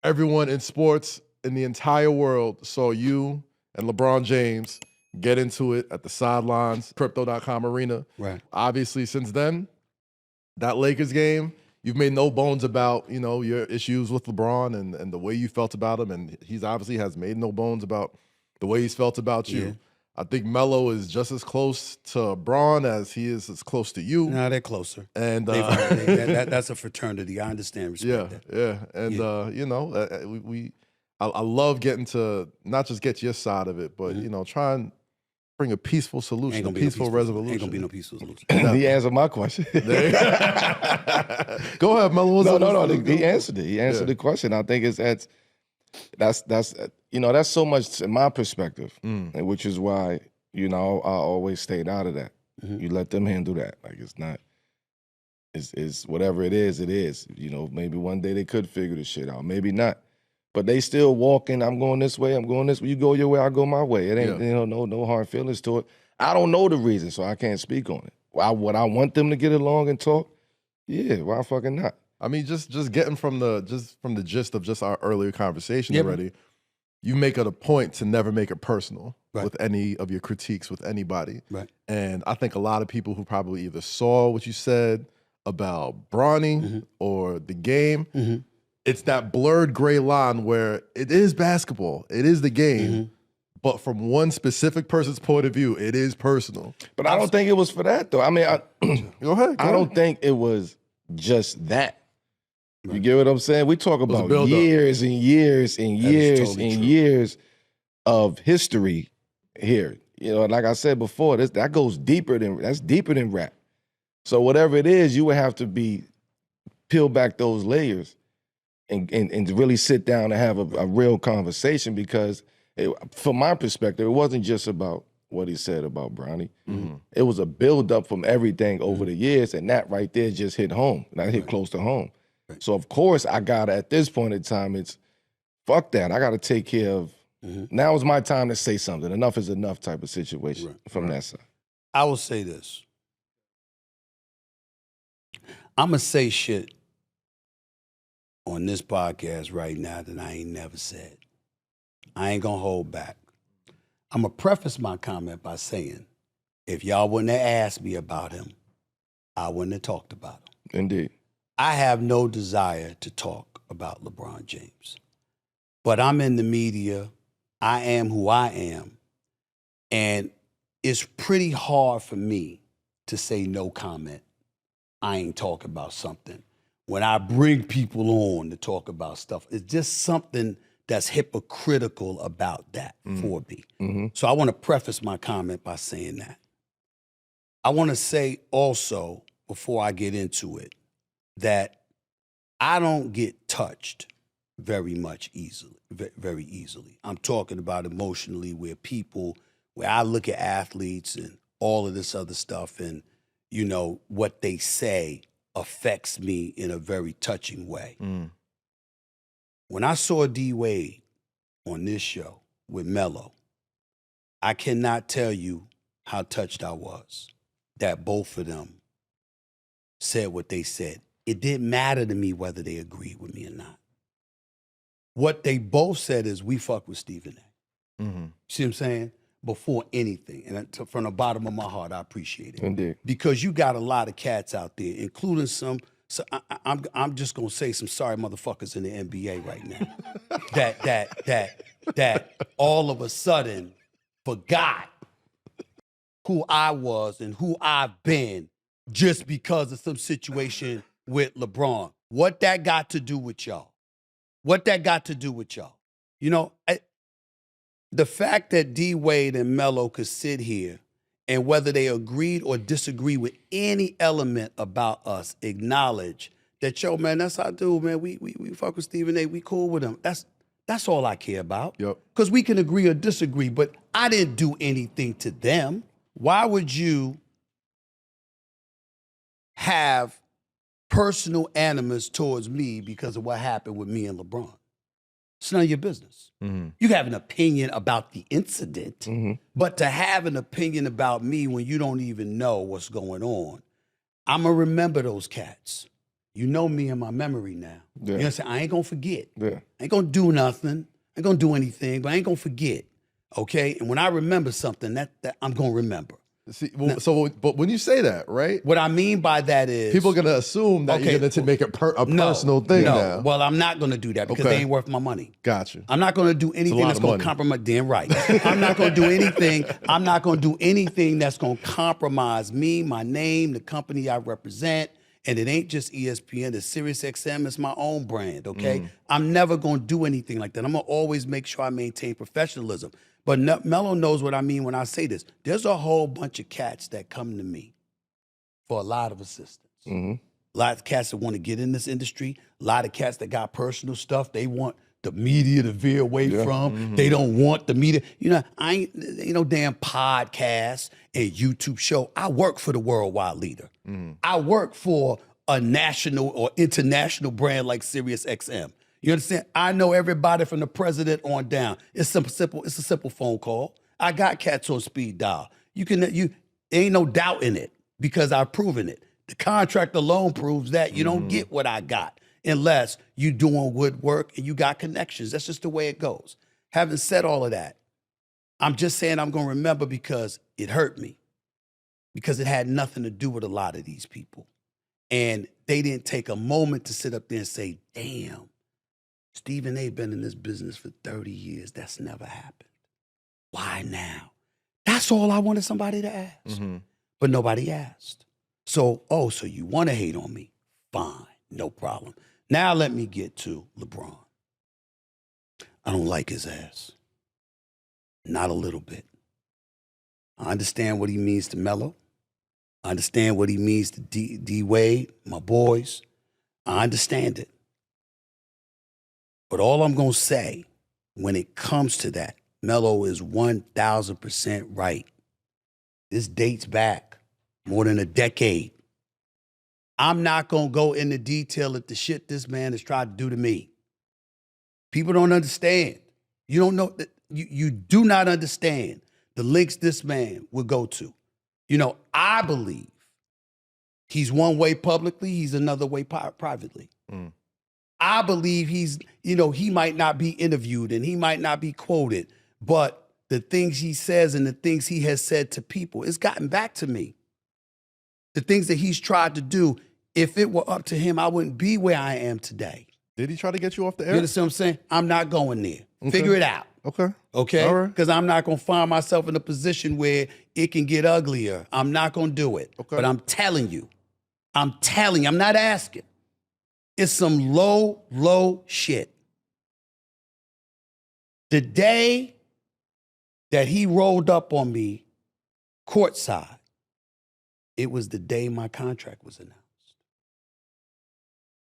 everyone in sports in the entire world saw you and LeBron James get into it at the sidelines, Crypto.com arena. Right. Obviously, since then, that Lakers game, you've made no bones about, you know, your issues with LeBron and the way you felt about him. And he's obviously has made no bones about the way he's felt about you. Yeah. I think Melo is just as close to Bron as he is as close to you. No, they're closer. And that's a fraternity. I understand, respect that. Yeah. And you know, I love getting to not just get your side of it, but you know, try and bring a peaceful solution, a peaceful resolution. Ain't gonna be no peaceful solution. He answered my question. Go ahead, Melo. No. He answered it. He answered the question. I think that's you know, that's so much in my perspective, which is why, you know, I always stayed out of that. You let them handle that. Like it's whatever it is, it is. You know, maybe one day they could figure this shit out. Maybe not. But they still walking, I'm going this way, I'm going this way. You go your way, I go my way. It ain't, you know, no hard feelings to it. I don't know the reason, so I can't speak on it. Would I want them to get along and talk? Yeah, why fucking not? I mean, just getting from the gist of just our earlier conversation already, you make it a point to never make it personal with any of your critiques with anybody. Right. And I think a lot of people who probably either saw what you said about Bronny or the game, it's that blurred gray line where it is basketball, it is the game, but from one specific person's point of view, it is personal. But I don't think it was for that, though. I mean, go ahead. I don't think it was just that. You get what I'm saying? We talk about years and years and years and years of history here. You know, like I said before, that goes deeper than rap. So whatever it is, you would have to peel back those layers and really sit down and have a real conversation, because from my perspective, it wasn't just about what he said about Bronny. It was a buildup from everything over the years, and that right there just hit home. That hit close to home. Right. So of course I gotta, at this point in time, it's fuck that. I gotta take care of, now is my time to say something. Enough is enough type of situation from that side. I will say this. I'm gonna say shit on this podcast right now that I ain't never said. I ain't gonna hold back. I'm gonna preface my comment by saying, if y'all wouldn't have asked me about him, I wouldn't have talked about him. Indeed. I have no desire to talk about LeBron James. But I'm in the media. I am who I am. And it's pretty hard for me to say no comment. I ain't talking about something. When I bring people on to talk about stuff, it's just something that's hypocritical about that for me. So I want to preface my comment by saying that. I want to say also, before I get into it, that I don't get touched very easily. I'm talking about emotionally, where I look at athletes and all of this other stuff, and, you know, what they say affects me in a very touching way. When I saw D Wade on this show with Melo, I cannot tell you how touched I was that both of them said what they said. It didn't matter to me whether they agreed with me or not. What they both said is, we fuck with Stephen A. See what I'm saying? Before anything. And from the bottom of my heart, I appreciate it. Indeed. Because you got a lot of cats out there, including some, I'm just gonna say some sorry motherfuckers in the NBA right now. that all of a sudden forgot who I was and who I've been just because of some situation with LeBron. What that got to do with y'all? You know, the fact that D Wade and Melo could sit here and whether they agreed or disagreed with any element about us, acknowledge that, yo, man, that's our dude, man. We fuck with Stephen A. We cool with him. That's all I care about. Because we can agree or disagree, but I didn't do anything to them. Why would you have personal animus towards me because of what happened with me and LeBron? It's none of your business. You have an opinion about the incident, but to have an opinion about me when you don't even know what's going on, I'm going to remember those cats. You know me and my memory now. Yeah. You know what I'm saying? I ain't gonna forget. Yeah. I ain't gonna do nothing. I ain't gonna do anything, but I ain't gonna forget. Okay? And when I remember something, that I'm gonna remember. See, well, but when you say that, right? What I mean by that is People are gonna assume that you're gonna make it a personal thing now. Well, I'm not gonna do that because they ain't worth my money. Gotcha. I'm not gonna do anything that's gonna compromise. Damn right. I'm not gonna do anything. I'm not gonna do anything that's gonna compromise me, my name, the company I represent. And it ain't just ESPN, it's SiriusXM, it's my own brand, okay? I'm never gonna do anything like that. I'm gonna always make sure I maintain professionalism. But Melo knows what I mean when I say this. There's a whole bunch of cats that come to me for a lot of assistance. A lot of cats that want to get in this industry, a lot of cats that got personal stuff they want the media to veer away from. They don't want the media. You know, I ain't no damn podcast and YouTube show. I work for the worldwide leader. I work for a national or international brand like SiriusXM. You understand? I know everybody from the president on down. It's a simple phone call. I got cats on speed dial. Ain't no doubt in it because I've proven it. The contract alone proves that you don't get what I got unless you doing good work and you got connections. That's just the way it goes. Having said all of that, I'm just saying I'm gonna remember because it hurt me. Because it had nothing to do with a lot of these people. And they didn't take a moment to sit up there and say, damn, Stephen A. been in this business for 30 years. That's never happened. Why now? That's all I wanted somebody to ask. But nobody asked. So you want to hate on me? Fine, no problem. Now let me get to LeBron. I don't like his ass. Not a little bit. I understand what he means to Melo. I understand what he means to D Wade, my boys. I understand it. But all I'm going to say when it comes to that, Melo is 1,000% right. This dates back more than a decade. I'm not going to go into detail of the shit this man has tried to do to me. People don't understand. You don't know that you do not understand the links this man would go to. You know, I believe he's one way publicly, he's another way privately. I believe he might not be interviewed and he might not be quoted, but the things he says and the things he has said to people, it's gotten back to me. The things that he's tried to do, if it were up to him, I wouldn't be where I am today. Did he try to get you off the air? You understand what I'm saying? I'm not going there. Okay. Figure it out. Okay. Okay? All right. Because I'm not going to find myself in a position where it can get uglier. I'm not going to do it. Okay. But I'm telling you, I'm not asking. It's some low shit. The day that he rolled up on me courtside, it was the day my contract was announced.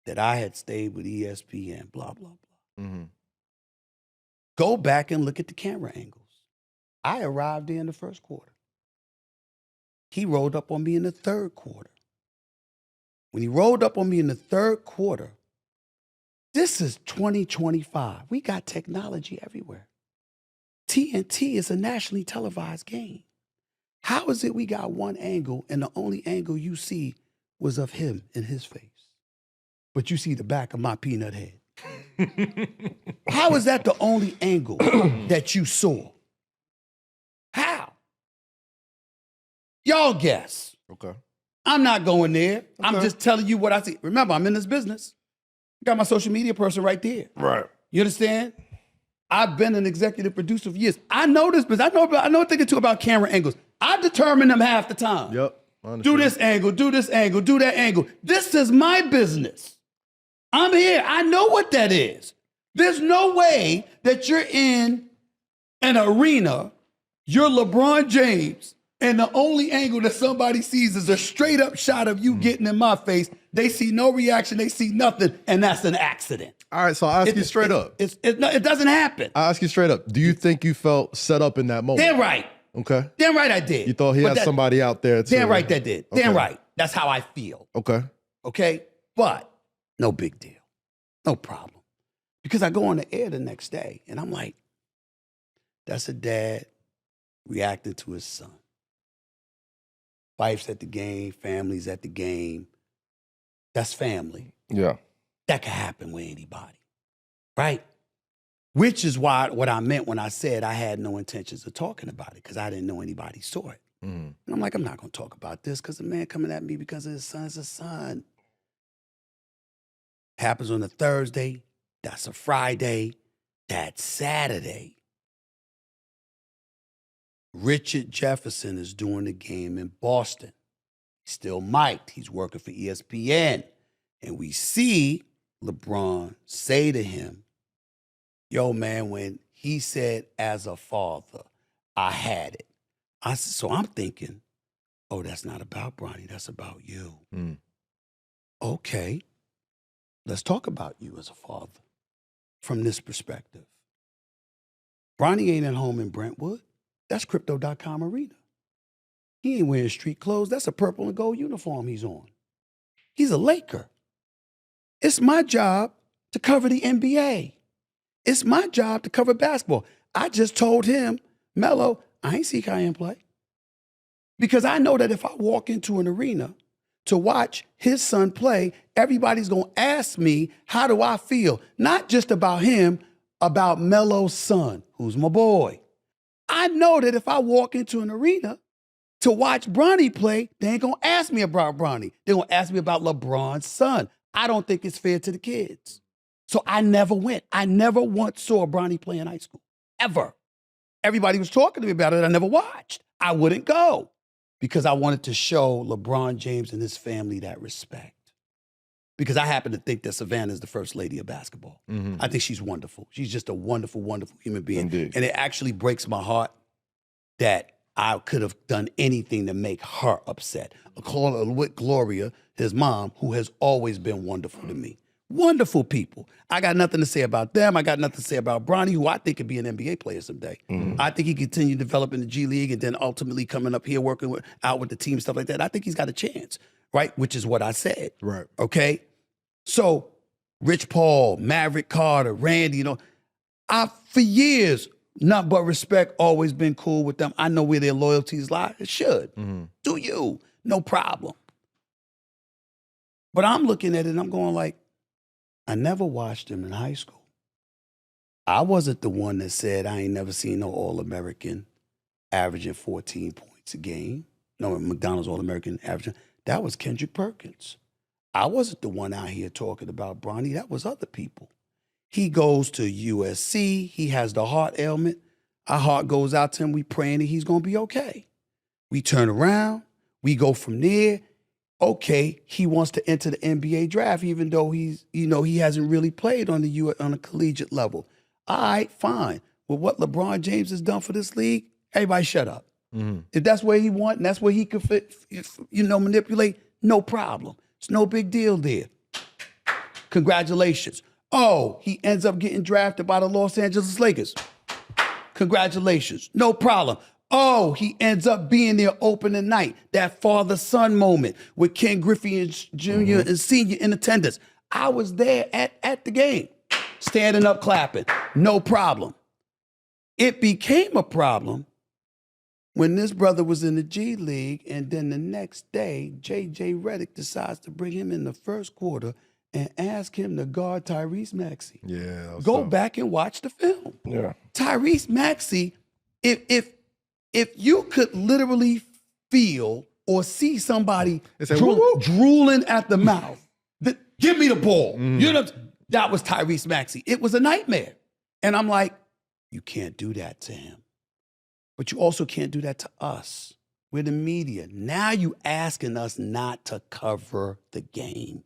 That I had stayed with ESPN, blah, blah, blah. Go back and look at the camera angles. I arrived there in the first quarter. He rolled up on me in the third quarter. When he rolled up on me in the third quarter, this is 2025. We got technology everywhere. TNT is a nationally televised game. How is it we got one angle and the only angle you see was of him and his face? But you see the back of my peanut head. How is that the only angle that you saw? How? Y'all guess. Okay. I'm not going there. Okay. I'm just telling you what I see. Remember, I'm in this business. Got my social media person right there. Right. You understand? I've been an executive producer for years. I know this business. I know a thing or two about camera angles. I determine them half the time. Yep. Do this angle, do this angle, do that angle. This is my business. I'm here. I know what that is. There's no way that you're in an arena, you're LeBron James, and the only angle that somebody sees is a straight up shot of you getting in my face. They see no reaction, they see nothing, and that's an accident. All right, so I'll ask you straight up. It doesn't happen. I'll ask you straight up. Do you think you felt set up in that moment? Damn right. Okay. Damn right I did. You thought he had somebody out there too? Damn right that did. Okay. Damn right. That's how I feel. Okay. Okay? But no big deal. No problem. Because I go on the air the next day and I'm like, that's a dad reacting to his son. Wife's at the game, family's at the game. That's family. Yeah. That could happen with anybody, right? Which is what I meant when I said I had no intentions of talking about it, because I didn't know anybody saw it. And I'm like, I'm not going to talk about this because the man coming at me because of his son's a son. Happens on a Thursday. That's a Friday. That's Saturday. Richard Jefferson is doing the game in Boston. He's still mic'd. He's working for ESPN. And we see LeBron say to him, yo, man, when he said, as a father, I had it. So I'm thinking, oh, that's not about Bronny. That's about you. Okay, let's talk about you as a father from this perspective. Bronny ain't at home in Brentwood. That's Crypto.com Arena. He ain't wearing street clothes. That's a purple and gold uniform he's on. He's a Laker. It's my job to cover the NBA. It's my job to cover basketball. I just told him, Melo, I ain't see Kazeem play. Because I know that if I walk into an arena to watch his son play, everybody's going to ask me, how do I feel? Not just about him, about Melo's son, who's my boy. I know that if I walk into an arena to watch Bronny play, they ain't going to ask me about Bronny. They're going to ask me about LeBron's son. I don't think it's fair to the kids. So I never went. I never once saw Bronny play in high school, ever. Everybody was talking to me about it. I never watched. I wouldn't go because I wanted to show LeBron James and his family that respect. Because I happen to think that Savannah is the first lady of basketball. I think she's wonderful. She's just a wonderful, wonderful human being. Indeed. And it actually breaks my heart that I could have done anything to make her upset. I call her with Gloria, his mom, who has always been wonderful to me. Wonderful people. I got nothing to say about them. I got nothing to say about Bronny, who I think could be an NBA player someday. I think he continue to develop in the G League and then ultimately coming up here working out with the team, stuff like that. I think he's got a chance, right? Which is what I said. Right. Okay? So, Rich Paul, Maverick Carter, Randy, for years, nothing but respect, always been cool with them. I know where their loyalties lie. It should. Do you. No problem. But I'm looking at it and I'm going like, I never watched him in high school. I wasn't the one that said I ain't never seen no All-American averaging 14 points a game. No, McDonald's All-American averaging. That was Kendrick Perkins. I wasn't the one out here talking about Bronny. That was other people. He goes to USC. He has the heart ailment. Our heart goes out to him. We praying that he's going to be okay. We turn around. We go from there. Okay, he wants to enter the NBA draft, even though he hasn't really played on a collegiate level. All right, fine. With what LeBron James has done for this league, everybody shut up. If that's where he wants and that's where he could fit, manipulate, no problem. It's no big deal there. Congratulations. Oh, he ends up getting drafted by the Los Angeles Lakers. Congratulations. No problem. Oh, he ends up being there opening night, that father-son moment with Ken Griffey Jr. and Sr. in attendance. I was there at the game, standing up, clapping. No problem. It became a problem when this brother was in the G League, and then the next day, J.J. Redick decides to bring him in the first quarter and ask him to guard Tyrese Maxey. Yeah. Go back and watch the film. Yeah. Tyrese Maxey, if you could literally feel or see somebody drooling at the mouth, give me the ball. That was Tyrese Maxey. It was a nightmare. And I'm like, you can't do that to him. But you also can't do that to us. We're the media. Now you asking us not to cover the game.